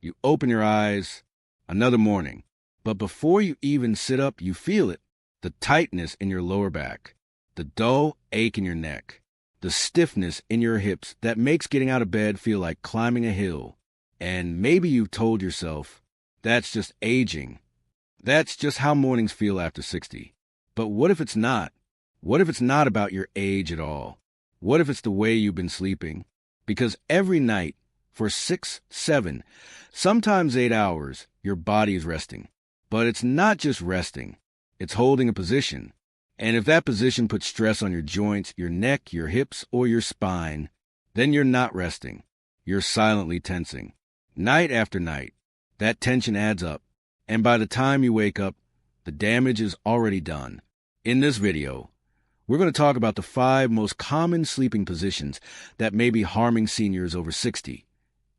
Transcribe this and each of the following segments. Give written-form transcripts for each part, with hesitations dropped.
You open your eyes, another morning. But before you even sit up, you feel it. The tightness in your lower back, the dull ache in your neck, the stiffness in your hips that makes getting out of bed feel like climbing a hill. And maybe you've told yourself, that's just aging. That's just how mornings feel after 60. But what if it's not? What if it's not about your age at all? What if it's the way you've been sleeping? Because every night, for 6, 7, sometimes 8 hours, your body is resting. But it's not just resting. It's holding a position. And if that position puts stress on your joints, your neck, your hips, or your spine, then you're not resting. You're silently tensing. Night after night, that tension adds up. And by the time you wake up, the damage is already done. In this video, we're going to talk about the 5 most common sleeping positions that may be harming seniors over 60.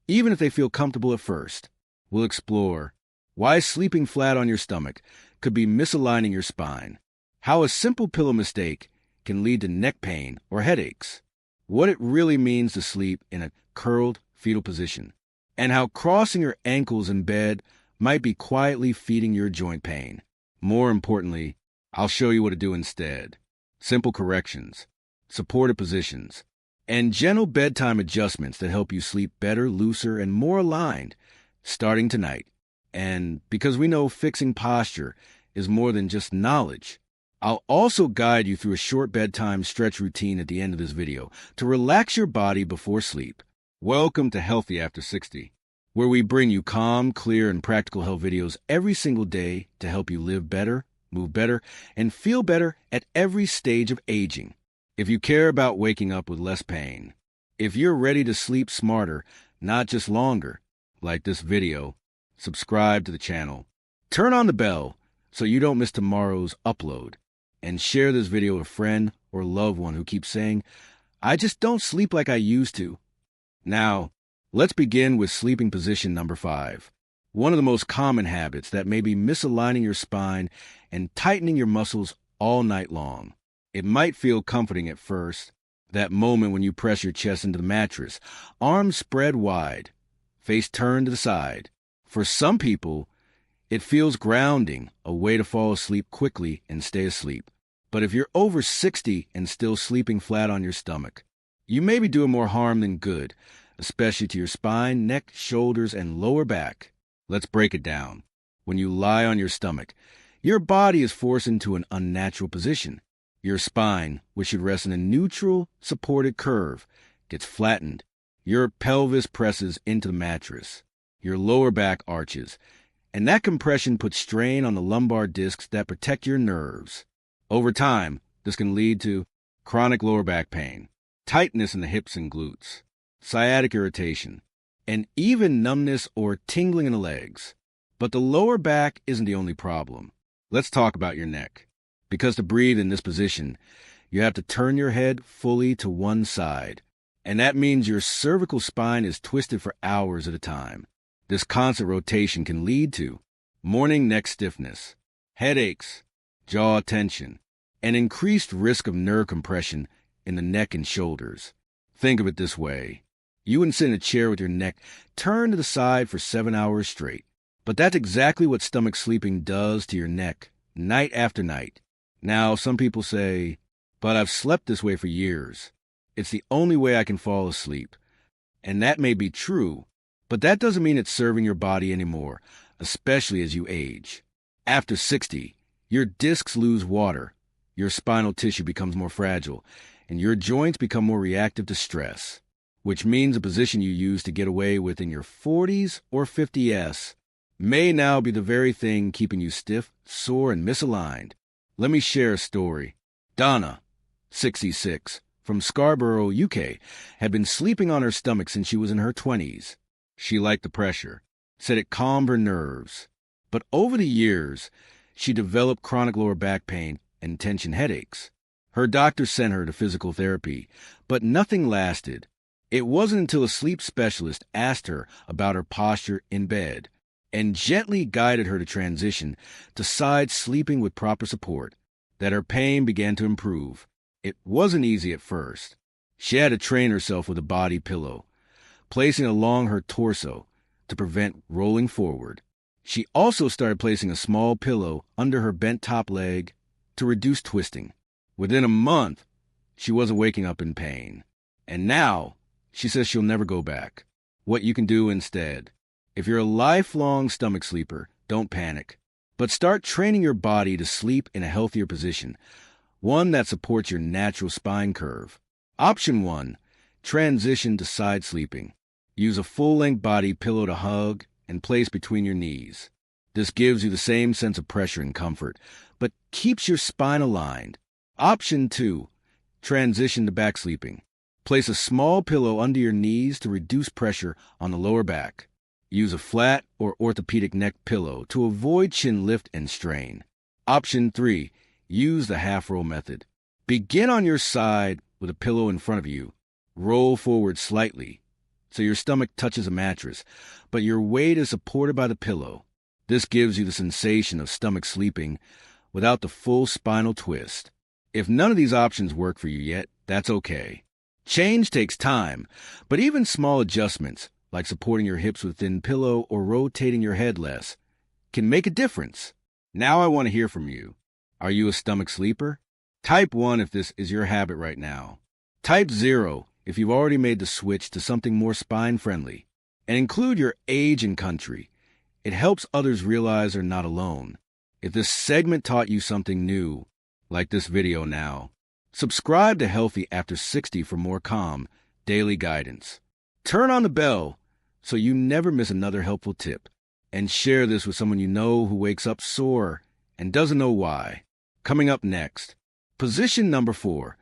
Even if they feel comfortable at first, we'll explore why sleeping flat on your stomach could be misaligning your spine, how a simple pillow mistake can lead to neck pain or headaches, what it really means to sleep in a curled fetal position, and how crossing your ankles in bed might be quietly feeding your joint pain. More importantly, I'll show you what to do instead. Simple corrections, supported positions, and gentle bedtime adjustments that help you sleep better, looser, and more aligned starting tonight. And because we know fixing posture is more than just knowledge, I'll also guide you through a short bedtime stretch routine at the end of this video to relax your body before sleep. Welcome to Healthy After 60, where we bring you calm, clear, and practical health videos every single day to help you live better, move better, and feel better at every stage of aging. If you care about waking up with less pain, if you're ready to sleep smarter, not just longer, like this video, subscribe to the channel, turn on the bell so you don't miss tomorrow's upload, and share this video with a friend or loved one who keeps saying, I just don't sleep like I used to. Now, let's begin with sleeping position number 5. One of the most common habits that may be misaligning your spine and tightening your muscles all night long. It might feel comforting at first, that moment when you press your chest into the mattress, arms spread wide, face turned to the side. For some people, it feels grounding, a way to fall asleep quickly and stay asleep. But if you're over 60 and still sleeping flat on your stomach, you may be doing more harm than good, especially to your spine, neck, shoulders, and lower back. Let's break it down. When you lie on your stomach, your body is forced into an unnatural position. Your spine, which should rest in a neutral, supported curve, gets flattened. Your pelvis presses into the mattress. Your lower back arches, and that compression puts strain on the lumbar discs that protect your nerves. Over time, this can lead to chronic lower back pain, tightness in the hips and glutes, sciatic irritation, and even numbness or tingling in the legs. But the lower back isn't the only problem. Let's talk about your neck. Because to breathe in this position, you have to turn your head fully to one side, and that means your cervical spine is twisted for hours at a time. This constant rotation can lead to morning neck stiffness, headaches, jaw tension, and increased risk of nerve compression in the neck and shoulders. Think of it this way. You wouldn't sit in a chair with your neck turned to the side for 7 hours straight. But that's exactly what stomach sleeping does to your neck, night after night. Now, some people say, but I've slept this way for years. It's the only way I can fall asleep. And that may be true, but that doesn't mean it's serving your body anymore, especially as you age. After 60, your discs lose water, your spinal tissue becomes more fragile, and your joints become more reactive to stress, which means a position you used to get away with in your 40s or 50s may now be the very thing keeping you stiff, sore, and misaligned. Let me share a story. Donna, 66, from Scarborough, UK, had been sleeping on her stomach since she was in her 20s. She liked the pressure, said it calmed her nerves. But over the years, she developed chronic lower back pain and tension headaches. Her doctor sent her to physical therapy, but nothing lasted. It wasn't until a sleep specialist asked her about her posture in bed and gently guided her to transition to side sleeping with proper support that her pain began to improve. It wasn't easy at first. She had to train herself with a body pillow, placing it along her torso to prevent rolling forward. She also started placing a small pillow under her bent top leg to reduce twisting. Within a month, she wasn't waking up in pain. And now, she says she'll never go back. What you can do instead. If you're a lifelong stomach sleeper, don't panic. But start training your body to sleep in a healthier position, one that supports your natural spine curve. Option 1, transition to side sleeping. Use a full-length body pillow to hug and place between your knees. This gives you the same sense of pressure and comfort, but keeps your spine aligned. Option 2, transition to back sleeping. Place a small pillow under your knees to reduce pressure on the lower back. Use a flat or orthopedic neck pillow to avoid chin lift and strain. Option 3, use the half roll method. Begin on your side with a pillow in front of you. Roll forward slightly so your stomach touches a mattress, but your weight is supported by the pillow. This gives you the sensation of stomach sleeping without the full spinal twist. If none of these options work for you yet, that's okay. Change takes time, but even small adjustments, like supporting your hips with thin pillow or rotating your head less, can make a difference. Now I want to hear from you. Are you a stomach sleeper? Type 1 if this is your habit right now. Type 0 if you've already made the switch to something more spine-friendly. And include your age and country. It helps others realize they're not alone. If this segment taught you something new, like this video now, subscribe to Healthy After 60 for more calm, daily guidance. Turn on the bell so you never miss another helpful tip. And share this with someone you know who wakes up sore and doesn't know why. Coming up next, position number 4,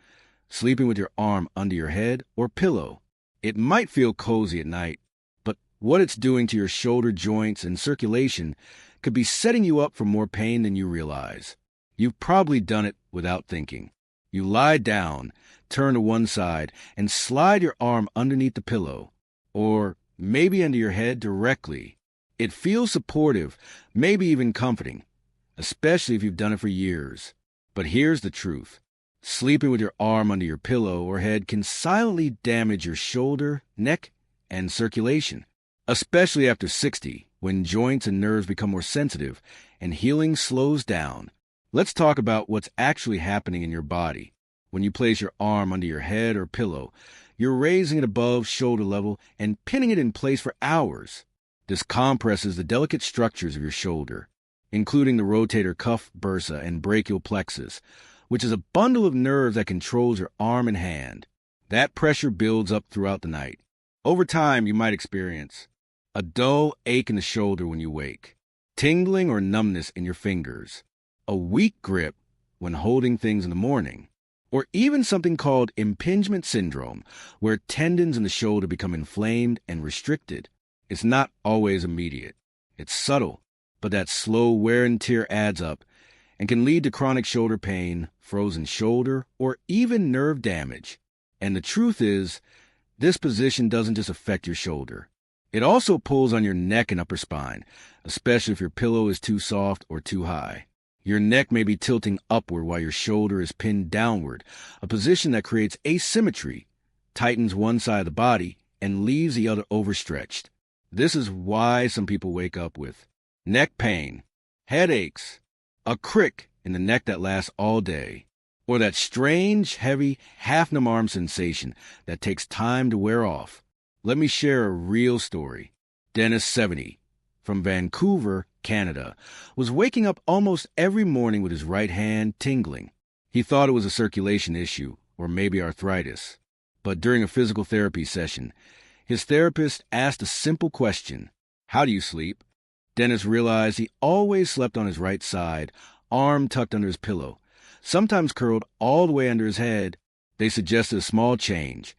sleeping with your arm under your head or pillow. It might feel cozy at night, but what it's doing to your shoulder joints and circulation could be setting you up for more pain than you realize. You've probably done it without thinking. You lie down, turn to one side, and slide your arm underneath the pillow, or maybe under your head directly. It feels supportive, maybe even comforting, especially if you've done it for years. But here's the truth. Sleeping with your arm under your pillow or head can silently damage your shoulder, neck, and circulation, especially after 60, when joints and nerves become more sensitive and healing slows down. Let's talk about what's actually happening in your body. When you place your arm under your head or pillow, you're raising it above shoulder level and pinning it in place for hours. This compresses the delicate structures of your shoulder, including the rotator cuff bursa and brachial plexus, which is a bundle of nerves that controls your arm and hand. That pressure builds up throughout the night. Over time, you might experience a dull ache in the shoulder when you wake, tingling or numbness in your fingers, a weak grip when holding things in the morning, or even something called impingement syndrome, where tendons in the shoulder become inflamed and restricted. It's not always immediate. It's subtle, but that slow wear and tear adds up and can lead to chronic shoulder pain, frozen shoulder, or even nerve damage. And the truth is, this position doesn't just affect your shoulder. It also pulls on your neck and upper spine, especially if your pillow is too soft or too high. Your neck may be tilting upward while your shoulder is pinned downward, a position that creates asymmetry, tightens one side of the body, and leaves the other overstretched. This is why some people wake up with neck pain, headaches, a crick in the neck that lasts all day, or that strange, heavy, half-numb arm sensation that takes time to wear off. Let me share a real story. Dennis, 70, from Vancouver, Canada, was waking up almost every morning with his right hand tingling. He thought it was a circulation issue, or maybe arthritis. But during a physical therapy session, his therapist asked a simple question: "How do you sleep?" Dennis realized he always slept on his right side, arm tucked under his pillow, sometimes curled all the way under his head. They suggested a small change.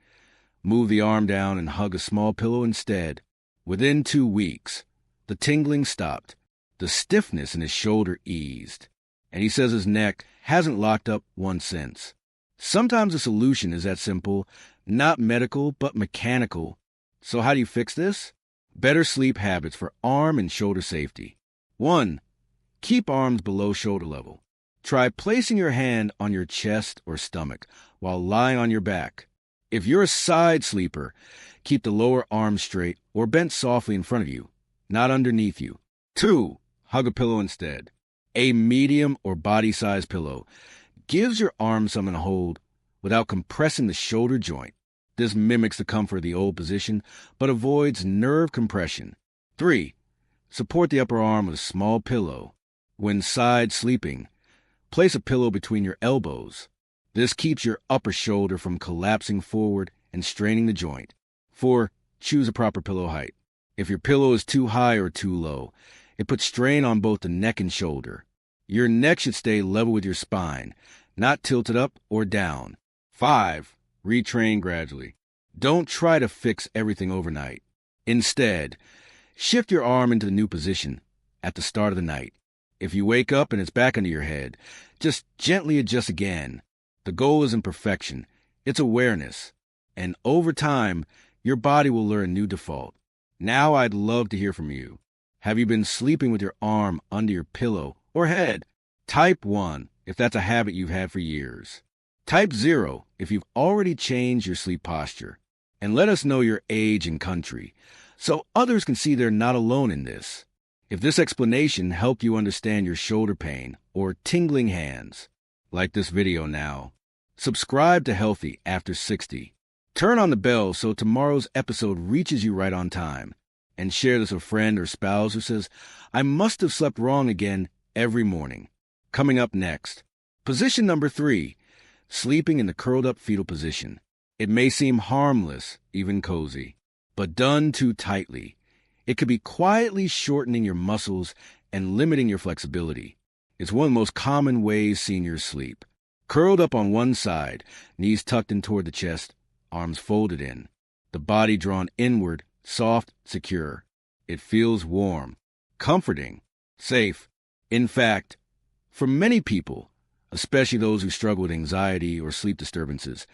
Move the arm down and hug a small pillow instead. Within 2 weeks, the tingling stopped. The stiffness in his shoulder eased, and he says his neck hasn't locked up once since. Sometimes the solution is that simple, not medical, but mechanical. So how do you fix this? Better sleep habits for arm and shoulder safety. 1. Keep arms below shoulder level. Try placing your hand on your chest or stomach while lying on your back. If you're a side sleeper, keep the lower arm straight or bent softly in front of you. not underneath you. 2. Hug a pillow instead. A medium or body-size pillow gives your arm something to hold without compressing the shoulder joint. This mimics the comfort of the old position, but avoids nerve compression. 3. Support the upper arm with a small pillow. When side sleeping, place a pillow between your elbows. This keeps your upper shoulder from collapsing forward and straining the joint. 4. Choose a proper pillow height. If your pillow is too high or too low, it puts strain on both the neck and shoulder. Your neck should stay level with your spine, not tilted up or down. 5. Retrain gradually. Don't try to fix everything overnight. Instead, shift your arm into the new position at the start of the night. If you wake up and it's back under your head, just gently adjust again. The goal isn't perfection, it's awareness. And over time, your body will learn a new default. Now I'd love to hear from you. Have you been sleeping with your arm under your pillow or head? Type 1, if that's a habit you've had for years. Type 0, if you've already changed your sleep posture. And let us know your age and country, so others can see they're not alone in this. If this explanation helped you understand your shoulder pain or tingling hands, like this video now. Subscribe to Healthy After 60. Turn on the bell so tomorrow's episode reaches you right on time. And share this with a friend or spouse who says, I must have slept wrong again every morning. Coming up next, position number 3, sleeping in the curled up fetal position. It may seem harmless, even cozy, but done too tightly, it could be quietly shortening your muscles and limiting your flexibility. It's one of the most common ways seniors sleep. Curled up on one side, knees tucked in toward the chest, arms folded in, the body drawn inward, soft, secure. It feels warm, comforting, safe. In fact, for many people, especially those who struggle with anxiety or sleep disturbances,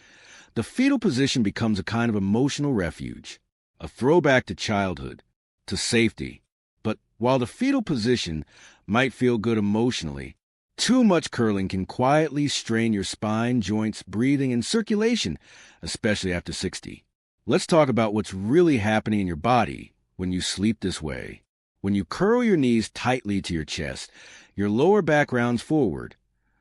the fetal position becomes a kind of emotional refuge, a throwback to childhood, to safety. But while the fetal position might feel good emotionally, too much curling can quietly strain your spine, joints, breathing, and circulation, especially after 60. Let's talk about what's really happening in your body when you sleep this way. When you curl your knees tightly to your chest, your lower back rounds forward,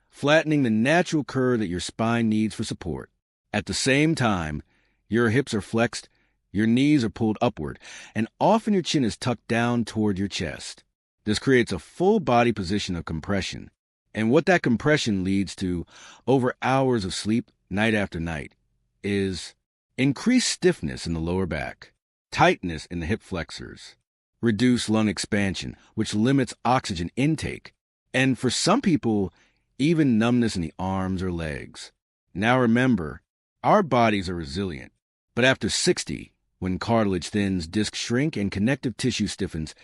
flattening the natural curve that your spine needs for support. At the same time, your hips are flexed, your knees are pulled upward, and often your chin is tucked down toward your chest. This creates a full body position of compression. And what that compression leads to over hours of sleep, night after night, is increased stiffness in the lower back, tightness in the hip flexors, reduced lung expansion, which limits oxygen intake, and for some people, even numbness in the arms or legs. Now remember, our bodies are resilient, but after 60, when cartilage thins, discs shrink, and connective tissue stiffens,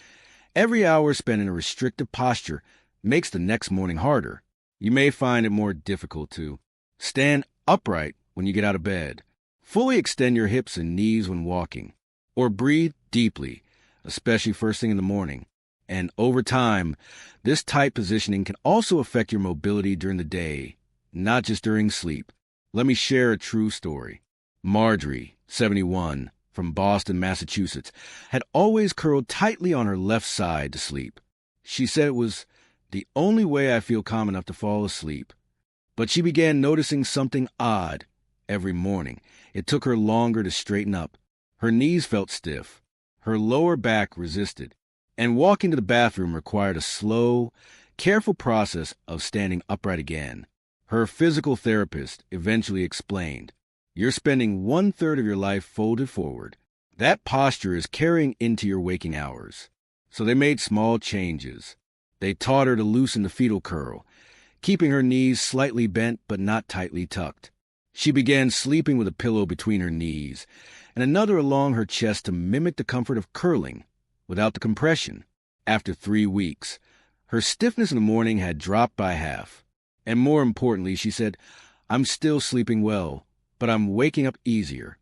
every hour spent in a restrictive posture makes the next morning harder. You may find it more difficult to stand upright when you get out of bed, fully extend your hips and knees when walking, or breathe deeply, especially first thing in the morning. And over time, this tight positioning can also affect your mobility during the day, not just during sleep. Let me share a true story. Marjorie, 71, from Boston, Massachusetts, had always curled tightly on her left side to sleep. She said it was the only way I feel calm enough to fall asleep. But she began noticing something odd every morning. It took her longer to straighten up. Her knees felt stiff. Her lower back resisted. And walking to the bathroom required a slow, careful process of standing upright again. Her physical therapist eventually explained, "You're spending 1/3 of your life folded forward. That posture is carrying into your waking hours." So they made small changes. They taught her to loosen the fetal curl, keeping her knees slightly bent but not tightly tucked. She began sleeping with a pillow between her knees and another along her chest to mimic the comfort of curling without the compression. After 3 weeks, her stiffness in the morning had dropped by half. And more importantly, she said, "I'm still sleeping well, but I'm waking up easier."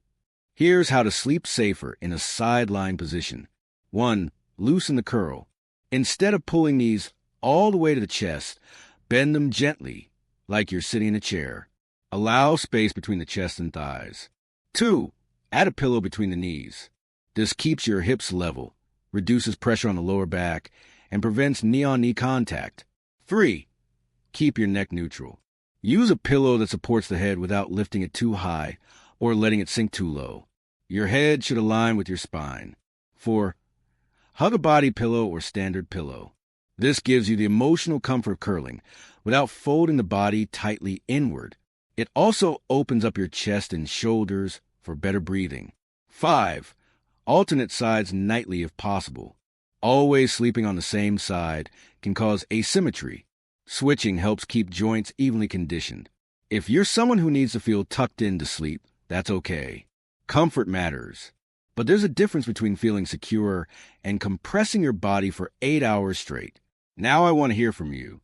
Here's how to sleep safer in a sideline position. 1. Loosen the curl. Instead of pulling these all the way to the chest, bend them gently, like you're sitting in a chair. Allow space between the chest and thighs. 2. Add a pillow between the knees. This keeps your hips level, reduces pressure on the lower back, and prevents knee-on-knee contact. 3. Keep your neck neutral. Use a pillow that supports the head without lifting it too high or letting it sink too low. Your head should align with your spine. 4. Hug a body pillow or standard pillow. This gives you the emotional comfort of curling without folding the body tightly inward. It also opens up your chest and shoulders for better breathing. 5. Alternate sides nightly if possible. Always sleeping on the same side can cause asymmetry. Switching helps keep joints evenly conditioned. If you're someone who needs to feel tucked in to sleep, that's okay. Comfort matters. But there's a difference between feeling secure and compressing your body for 8 hours straight. Now I want to hear from you.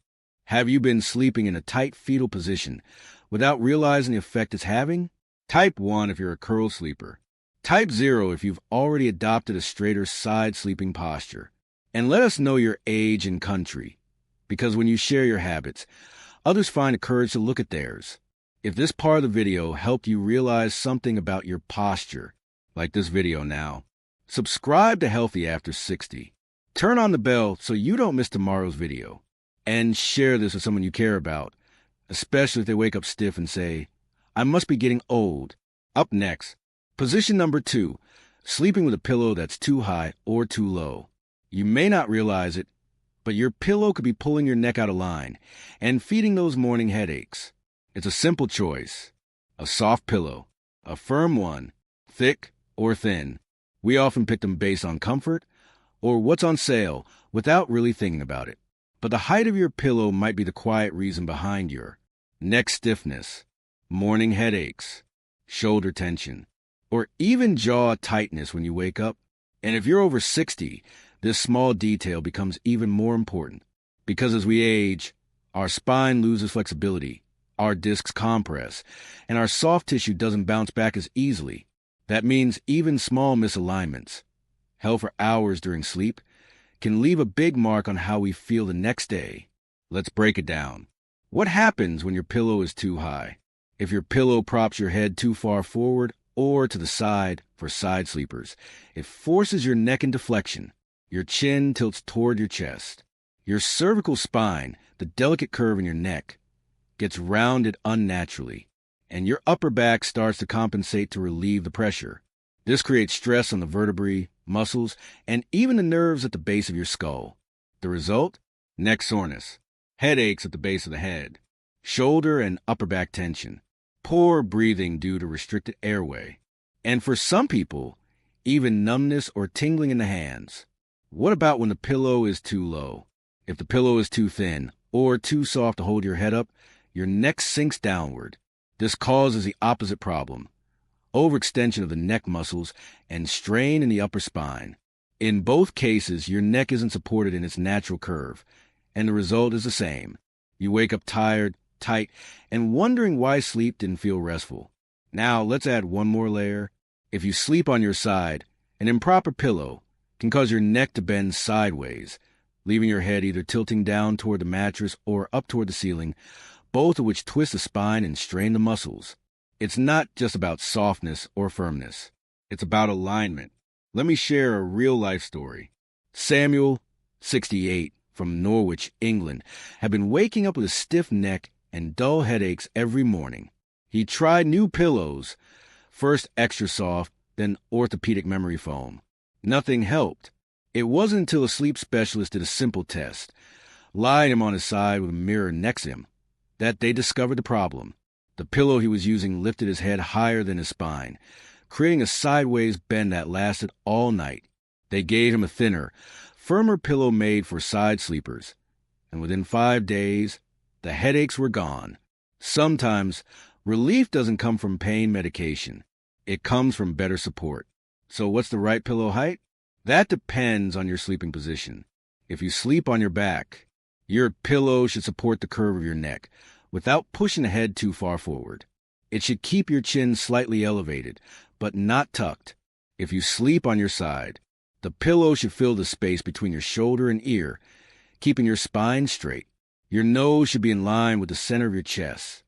Have you been sleeping in a tight fetal position without realizing the effect it's having? Type 1 if you're a curl sleeper. Type 0 if you've already adopted a straighter side sleeping posture. And let us know your age and country, because when you share your habits, others find the courage to look at theirs. If this part of the video helped you realize something about your posture, like this video now, subscribe to Healthy After 60. Turn on the bell so you don't miss tomorrow's video. And share this with someone you care about, especially if they wake up stiff and say, I must be getting old. Up next, position number 2, sleeping with a pillow that's too high or too low. You may not realize it, but your pillow could be pulling your neck out of line and feeding those morning headaches. It's a simple choice. A soft pillow, a firm one, thick or thin. We often pick them based on comfort or what's on sale without really thinking about it. But the height of your pillow might be the quiet reason behind your neck stiffness, morning headaches, shoulder tension, or even jaw tightness when you wake up. And if you're over 60, this small detail becomes even more important, because as we age, our spine loses flexibility, our discs compress, and our soft tissue doesn't bounce back as easily. That means even small misalignments, held for hours during sleep, can leave a big mark on how we feel the next day. Let's break it down. What happens when your pillow is too high? If your pillow props your head too far forward or to the side for side sleepers, it forces your neck into flexion. Your chin tilts toward your chest. Your cervical spine, the delicate curve in your neck, gets rounded unnaturally, and your upper back starts to compensate to relieve the pressure. This creates stress on the vertebrae, muscles, and even the nerves at the base of your skull. The result? Neck soreness, headaches at the base of the head, shoulder and upper back tension, poor breathing due to restricted airway, and for some people, even numbness or tingling in the hands. What about when the pillow is too low? If the pillow is too thin or too soft to hold your head up, your neck sinks downward. This causes the opposite problem: overextension of the neck muscles and strain in the upper spine. In both cases, your neck isn't supported in its natural curve, and the result is the same. You wake up tired, tight, and wondering why sleep didn't feel restful. Now, let's add one more layer. If you sleep on your side, an improper pillow can cause your neck to bend sideways, leaving your head either tilting down toward the mattress or up toward the ceiling, both of which twist the spine and strain the muscles. It's not just about softness or firmness. It's about alignment. Let me share a real-life story. Samuel, 68, from Norwich, England, had been waking up with a stiff neck and dull headaches every morning. He tried new pillows, first extra soft, then orthopedic memory foam. Nothing helped. It wasn't until a sleep specialist did a simple test, lying him on his side with a mirror next to him, that they discovered the problem. The pillow he was using lifted his head higher than his spine, creating a sideways bend that lasted all night. They gave him a thinner, firmer pillow made for side sleepers, and within 5 days, the headaches were gone. Sometimes, relief doesn't come from pain medication. It comes from better support. So what's the right pillow height? That depends on your sleeping position. If you sleep on your back, your pillow should support the curve of your neck without pushing the head too far forward. It should keep your chin slightly elevated, but not tucked. If you sleep on your side, the pillow should fill the space between your shoulder and ear, keeping your spine straight. Your nose should be in line with the center of your chest,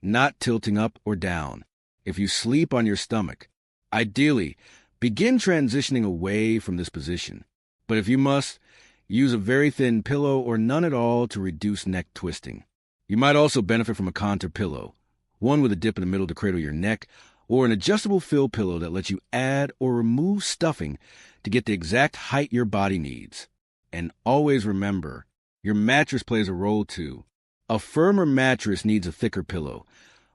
not tilting up or down. If you sleep on your stomach, ideally, begin transitioning away from this position. But if you must, use a very thin pillow or none at all to reduce neck twisting. You might also benefit from a contour pillow, one with a dip in the middle to cradle your neck, or an adjustable fill pillow that lets you add or remove stuffing to get the exact height your body needs. And always remember, your mattress plays a role too. A firmer mattress needs a thicker pillow,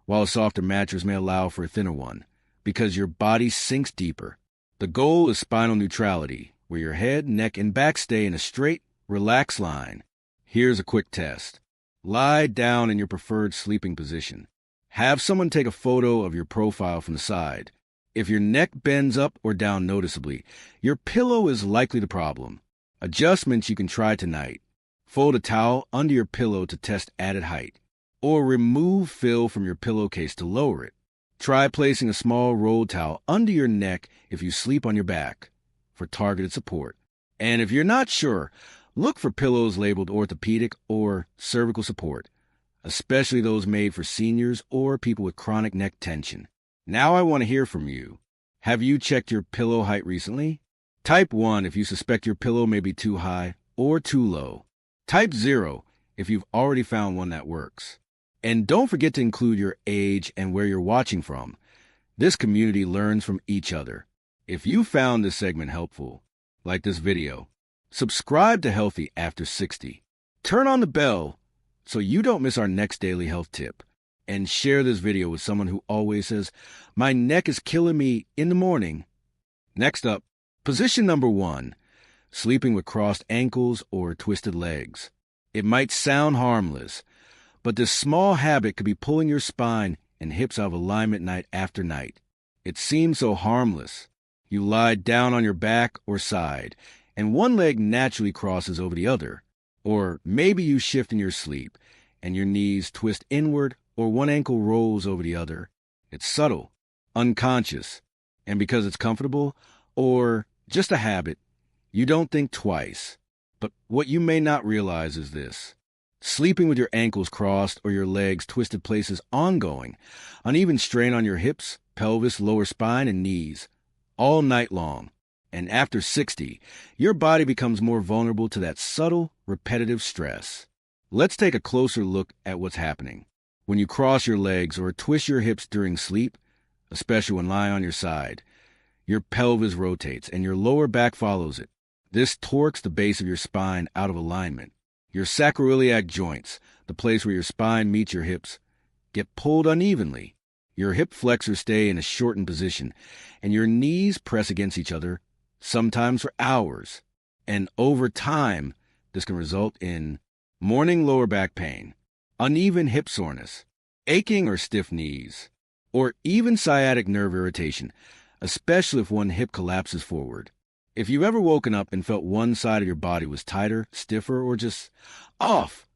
while a softer mattress may allow for a thinner one, because your body sinks deeper. The goal is spinal neutrality, where your head, neck, and back stay in a straight, relaxed line. Here's a quick test. Lie down in your preferred sleeping position. Have someone take a photo of your profile from the side. If your neck bends up or down noticeably, your pillow is likely the problem. Adjustments you can try tonight. Fold a towel under your pillow to test added height, or remove fill from your pillowcase to lower it. Try placing a small rolled towel under your neck if you sleep on your back for targeted support. And if you're not sure, look for pillows labeled orthopedic or cervical support, especially those made for seniors or people with chronic neck tension. Now I want to hear from you. Have you checked your pillow height recently? Type 1 if you suspect your pillow may be too high or too low. Type 0 if you've already found one that works. And don't forget to include your age and where you're watching from. This community learns from each other. If you found this segment helpful, like this video, subscribe to Healthy After 60. Turn on the bell so you don't miss our next daily health tip. And share this video with someone who always says, "My neck is killing me in the morning." Next up, position number 1, sleeping with crossed ankles or twisted legs. It might sound harmless, but this small habit could be pulling your spine and hips out of alignment night after night. It seems so harmless. You lie down on your back or side, and one leg naturally crosses over the other. Or maybe you shift in your sleep, and your knees twist inward, or one ankle rolls over the other. It's subtle, unconscious, and because it's comfortable, or just a habit, you don't think twice. But what you may not realize is this. Sleeping with your ankles crossed or your legs twisted places ongoing, uneven strain on your hips, pelvis, lower spine, and knees, all night long. And after 60, your body becomes more vulnerable to that subtle, repetitive stress. Let's take a closer look at what's happening. When you cross your legs or twist your hips during sleep, especially when lying on your side, your pelvis rotates and your lower back follows it. This torques the base of your spine out of alignment. Your sacroiliac joints, the place where your spine meets your hips, get pulled unevenly. Your hip flexors stay in a shortened position, and your knees press against each other, sometimes for hours. And over time, this can result in morning lower back pain, uneven hip soreness, aching or stiff knees, or even sciatic nerve irritation, especially if one hip collapses forward. If you've ever woken up and felt one side of your body was tighter, stiffer, or just off,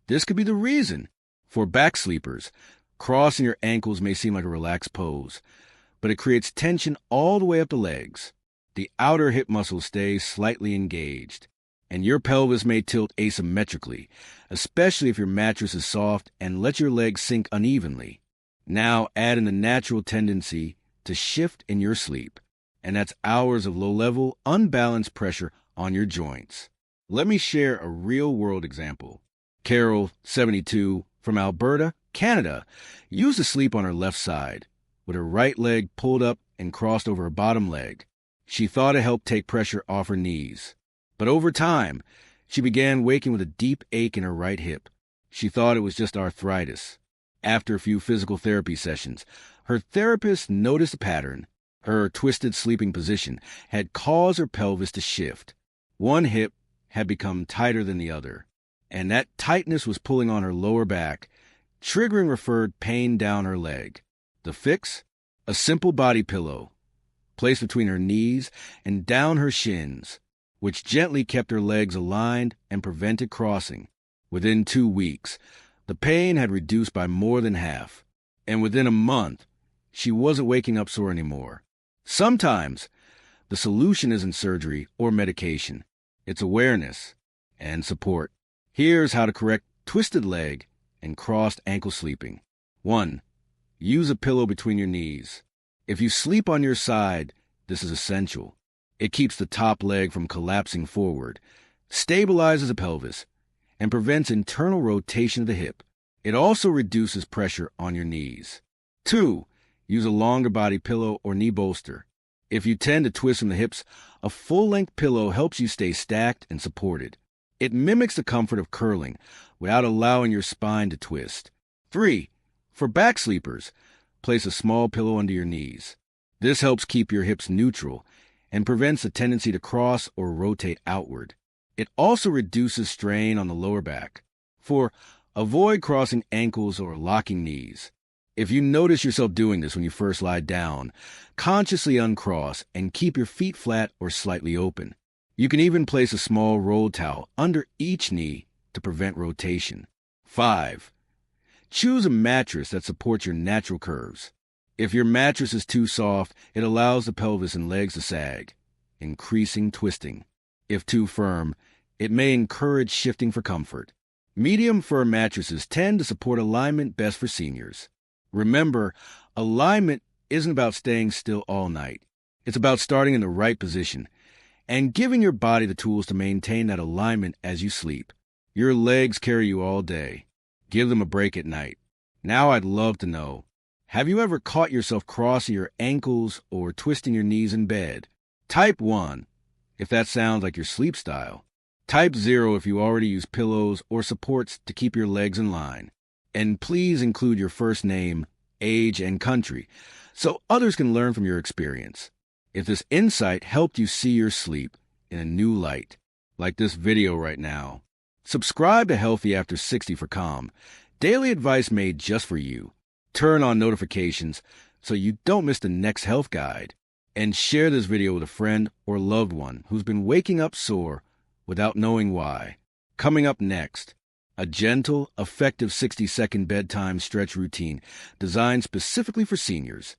this could be the reason. For back sleepers, crossing your ankles may seem like a relaxed pose, but it creates tension all the way up the legs. The outer hip muscles stay slightly engaged, and your pelvis may tilt asymmetrically, especially if your mattress is soft and lets your legs sink unevenly. Now add in the natural tendency to shift in your sleep, and that's hours of low-level, unbalanced pressure on your joints. Let me share a real-world example. Carol, 72, from Alberta, Canada, used to sleep on her left side, with her right leg pulled up and crossed over her bottom leg. She thought it helped take pressure off her knees. But over time, she began waking with a deep ache in her right hip. She thought it was just arthritis. After a few physical therapy sessions, her therapist noticed a pattern. Her twisted sleeping position had caused her pelvis to shift. One hip had become tighter than the other, and that tightness was pulling on her lower back, triggering referred pain down her leg. The fix? A simple body pillow, placed between her knees and down her shins, which gently kept her legs aligned and prevented crossing. Within 2 weeks, the pain had reduced by more than half, and within a month, she wasn't waking up sore anymore. Sometimes, the solution isn't surgery or medication. It's awareness and support. Here's how to correct twisted leg and crossed ankle sleeping. 1. Use a pillow between your knees. If you sleep on your side, this is essential. It keeps the top leg from collapsing forward, stabilizes the pelvis, and prevents internal rotation of the hip. It also reduces pressure on your knees. 2. Use a longer body pillow or knee bolster. If you tend to twist from the hips, a full-length pillow helps you stay stacked and supported. It mimics the comfort of curling without allowing your spine to twist. 3. For back sleepers, place a small pillow under your knees. This helps keep your hips neutral and prevents the tendency to cross or rotate outward. It also reduces strain on the lower back. 4. Avoid crossing ankles or locking knees. If you notice yourself doing this when you first lie down, consciously uncross and keep your feet flat or slightly open. You can even place a small roll towel under each knee to prevent rotation. 5. Choose a mattress that supports your natural curves. If your mattress is too soft, it allows the pelvis and legs to sag, increasing twisting. If too firm, it may encourage shifting for comfort. Medium firm mattresses tend to support alignment best for seniors. Remember, alignment isn't about staying still all night. It's about starting in the right position and giving your body the tools to maintain that alignment as you sleep. Your legs carry you all day. Give them a break at night. Now I'd love to know, have you ever caught yourself crossing your ankles or twisting your knees in bed? Type 1, if that sounds like your sleep style. Type 0 if you already use pillows or supports to keep your legs in line. And please include your first name, age, and country so others can learn from your experience. If this insight helped you see your sleep in a new light, like this video right now, subscribe to Healthy After 60 for calm, daily advice made just for you. Turn on notifications so you don't miss the next health guide. And share this video with a friend or loved one who's been waking up sore without knowing why. Coming up next, a gentle, effective 60-second bedtime stretch routine designed specifically for seniors.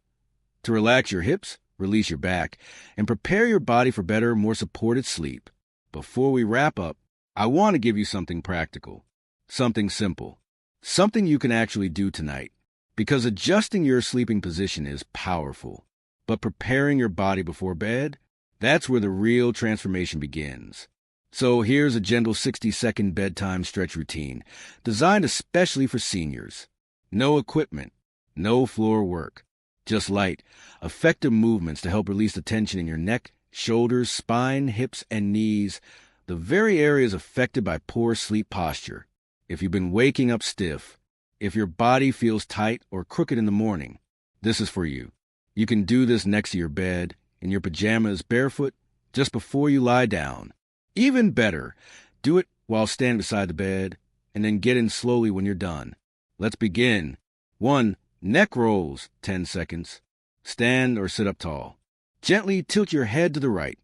To relax your hips, release your back, and prepare your body for better, more supported sleep. Before we wrap up, I want to give you something practical, something simple, something you can actually do tonight, because adjusting your sleeping position is powerful. But preparing your body before bed, that's where the real transformation begins. So here's a gentle 60-second bedtime stretch routine designed especially for seniors. No equipment, no floor work, just light, effective movements to help release the tension in your neck, shoulders, spine, hips, and knees, the very areas affected by poor sleep posture. If you've been waking up stiff, if your body feels tight or crooked in the morning, this is for you. You can do this next to your bed, in your pajamas, barefoot, just before you lie down. Even better, do it while standing beside the bed, and then get in slowly when you're done. Let's begin. 1. Neck rolls, 10 seconds. Stand or sit up tall. Gently tilt your head to the right,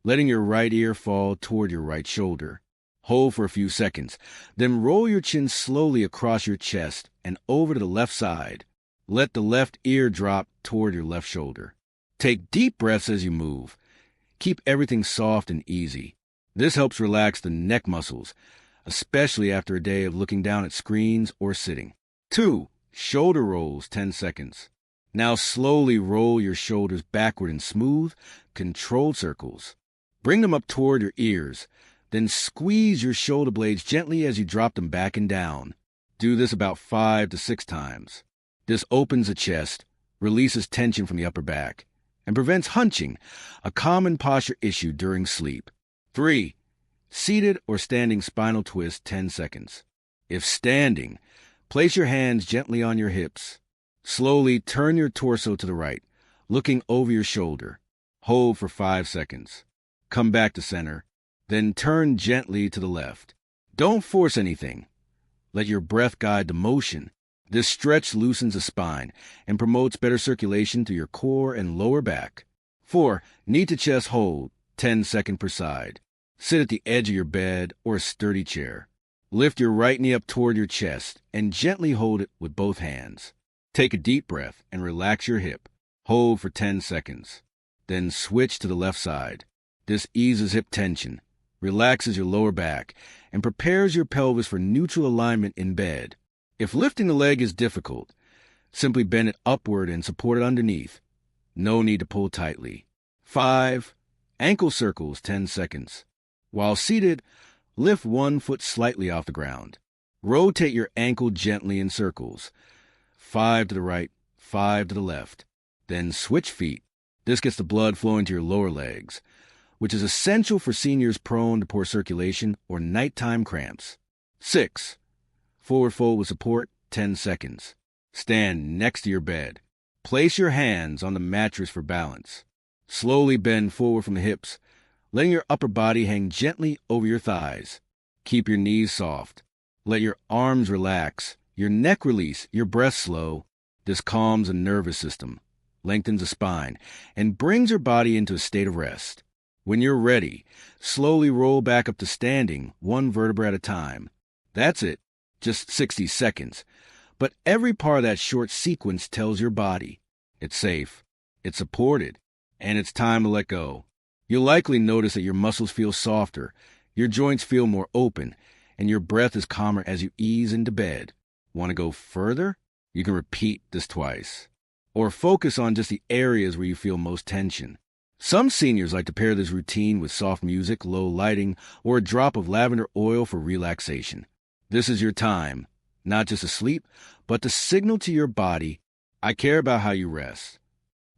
letting your right ear fall toward your right shoulder. Hold for a few seconds, then roll your chin slowly across your chest and over to the left side. Let the left ear drop toward your left shoulder. Take deep breaths as you move. Keep everything soft and easy. This helps relax the neck muscles, especially after a day of looking down at screens or sitting. 2. Shoulder rolls, 10 seconds. Now slowly roll your shoulders backward in smooth, controlled circles. Bring them up toward your ears, then squeeze your shoulder blades gently as you drop them back and down. Do this about 5 to 6 times. This opens the chest, releases tension from the upper back, and prevents hunching, a common posture issue during sleep. 3. Seated or standing spinal twist, 10 seconds. If standing, place your hands gently on your hips. Slowly turn your torso to the right, looking over your shoulder. Hold for 5 seconds. Come back to center, then turn gently to the left. Don't force anything. Let your breath guide the motion. This stretch loosens the spine and promotes better circulation to your core and lower back. 4. Knee to chest hold, 10 seconds per side. Sit at the edge of your bed or a sturdy chair. Lift your right knee up toward your chest and gently hold it with both hands. Take a deep breath and relax your hip. Hold for 10 seconds. Then switch to the left side. This eases hip tension, relaxes your lower back, and prepares your pelvis for neutral alignment in bed. If lifting the leg is difficult, simply bend it upward and support it underneath. No need to pull tightly. 5. Ankle circles, 10 seconds. While seated, lift one foot slightly off the ground. Rotate your ankle gently in circles. 5 to the right, 5 to the left. Then switch feet. This gets the blood flowing to your lower legs, which is essential for seniors prone to poor circulation or nighttime cramps. 6. Forward fold with support, 10 seconds. Stand next to your bed. Place your hands on the mattress for balance. Slowly bend forward from the hips, letting your upper body hang gently over your thighs. Keep your knees soft. Let your arms relax, your neck release, your breath slow. This calms the nervous system, lengthens the spine, and brings your body into a state of rest. When you're ready, slowly roll back up to standing, one vertebra at a time. That's it, just 60 seconds. But every part of that short sequence tells your body it's safe, it's supported, and it's time to let go. You'll likely notice that your muscles feel softer, your joints feel more open, and your breath is calmer as you ease into bed. Want to go further? You can repeat this twice. Or focus on just the areas where you feel most tension. Some seniors like to pair this routine with soft music, low lighting, or a drop of lavender oil for relaxation. This is your time, not just to sleep, but to signal to your body, I care about how you rest.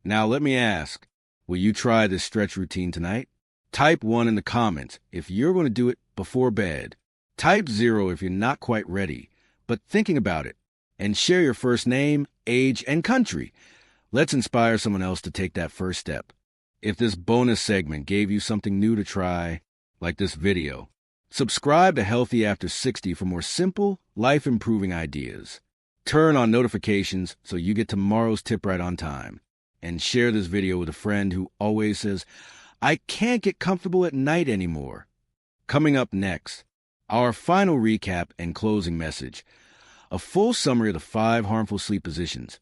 Now let me ask, will you try this stretch routine tonight? Type 1 in the comments if you're going to do it before bed. Type 0 if you're not quite ready, but thinking about it. And share your first name, age, and country. Let's inspire someone else to take that first step. If this bonus segment gave you something new to try, like this video, subscribe to Healthy After 60 for more simple, life-improving ideas. Turn on notifications so you get tomorrow's tip right on time. And share this video with a friend who always says, I can't get comfortable at night anymore. Coming up next, our final recap and closing message, a full summary of the 5 harmful sleep positions,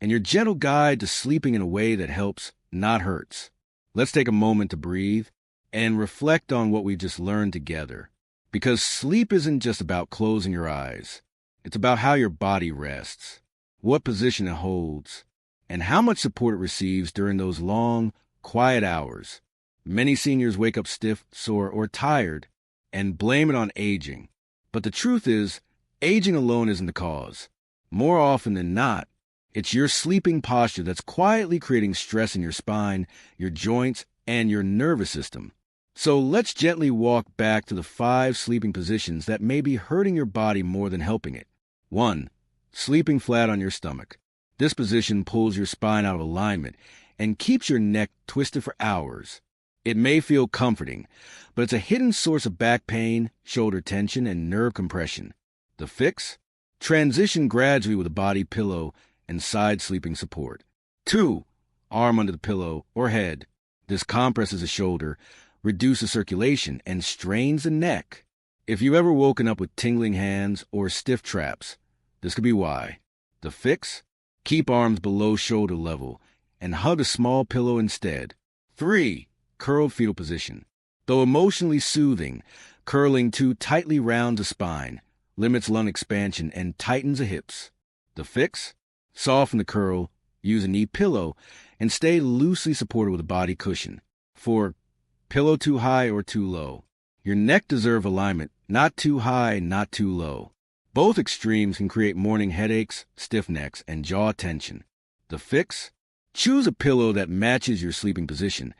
and your gentle guide to sleeping in a way that helps, not hurts. Let's take a moment to breathe and reflect on what we just learned together. Because sleep isn't just about closing your eyes. It's about how your body rests, what position it holds, and how much support it receives during those long, quiet hours. Many seniors wake up stiff, sore, or tired and blame it on aging. But the truth is, aging alone isn't the cause. More often than not, it's your sleeping posture that's quietly creating stress in your spine, your joints, and your nervous system. So let's gently walk back to the 5 sleeping positions that may be hurting your body more than helping it. 1. Sleeping flat on your stomach. This position pulls your spine out of alignment and keeps your neck twisted for hours. It may feel comforting, but it's a hidden source of back pain, shoulder tension, and nerve compression. The fix? Transition gradually with a body pillow and side sleeping support. 2. Arm under the pillow or head. This compresses the shoulder, reduces circulation, and strains the neck. If you've ever woken up with tingling hands or stiff traps, this could be why. The fix? Keep arms below shoulder level and hug a small pillow instead. 3. Curled fetal position. Though emotionally soothing, curling too tightly rounds the spine, limits lung expansion, and tightens the hips. The fix? Soften the curl, use a knee pillow, and stay loosely supported with a body cushion. 4. Pillow too high or too low. Your neck deserves alignment, not too high, not too low. Both extremes can create morning headaches, stiff necks, and jaw tension. The fix? Choose a pillow that matches your sleeping position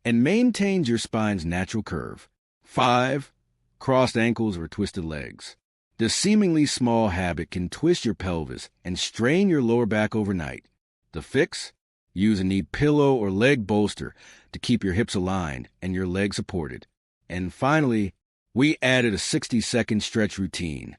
and maintains your spine's natural curve. 5. Crossed ankles or twisted legs. This seemingly small habit can twist your pelvis and strain your lower back overnight. The fix? Use a knee pillow or leg bolster to keep your hips aligned and your legs supported. And finally, we added a 60-second stretch routine,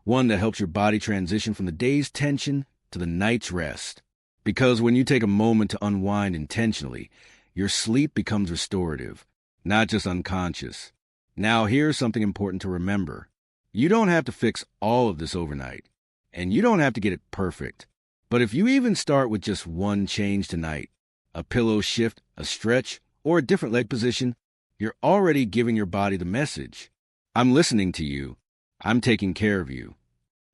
one that helps your body transition from the day's tension to the night's rest. Because when you take a moment to unwind intentionally, your sleep becomes restorative, not just unconscious. Now, here's something important to remember. You don't have to fix all of this overnight, and you don't have to get it perfect. But if you even start with just one change tonight, a pillow shift, a stretch, or a different leg position, you're already giving your body the message. I'm listening to you. I'm taking care of you.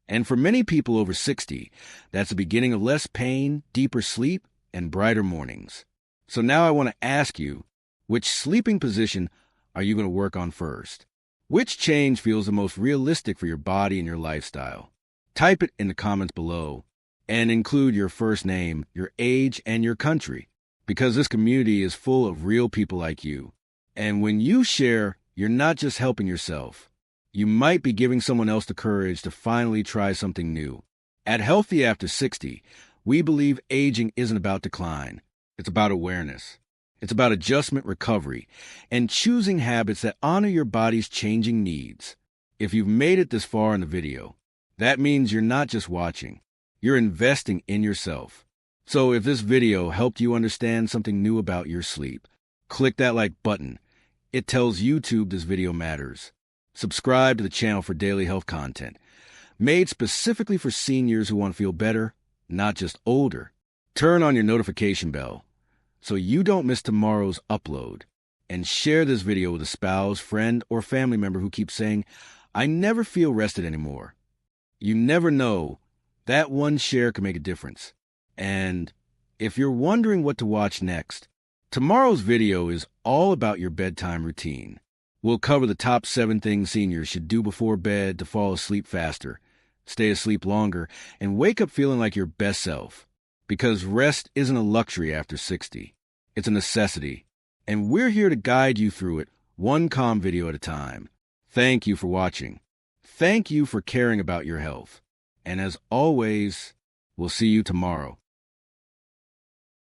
And for many people over 60, that's the beginning of less pain, deeper sleep, and brighter mornings. So now I want to ask you, Which sleeping position are you going to work on first? Which change feels the most realistic for your body and your lifestyle? Type it in the comments below and include your first name, your age, and your country, because this community is full of real people like you. And when you share, you're not just helping yourself. You might be giving someone else the courage to finally try something new. At Healthy After 60, we believe aging isn't about decline. It's about awareness. It's about adjustment, recovery, and choosing habits that honor your body's changing needs. If you've made it this far in the video, that means you're not just watching. You're investing in yourself. So if this video helped you understand something new about your sleep, click that like button. It tells YouTube this video matters. Subscribe to the channel for daily health content, made specifically for seniors who want to feel better, not just older. Turn on your notification bell so you don't miss tomorrow's upload. And share this video with a spouse, friend, or family member who keeps saying, "I never feel rested anymore." You never know. That one share can make a difference. And if you're wondering what to watch next, tomorrow's video is all about your bedtime routine. We'll cover the top 7 things seniors should do before bed to fall asleep faster, stay asleep longer, and wake up feeling like your best self. Because rest isn't a luxury after 60. It's a necessity. And we're here to guide you through it, one calm video at a time. Thank you for watching. Thank you for caring about your health. And as always, we'll see you tomorrow.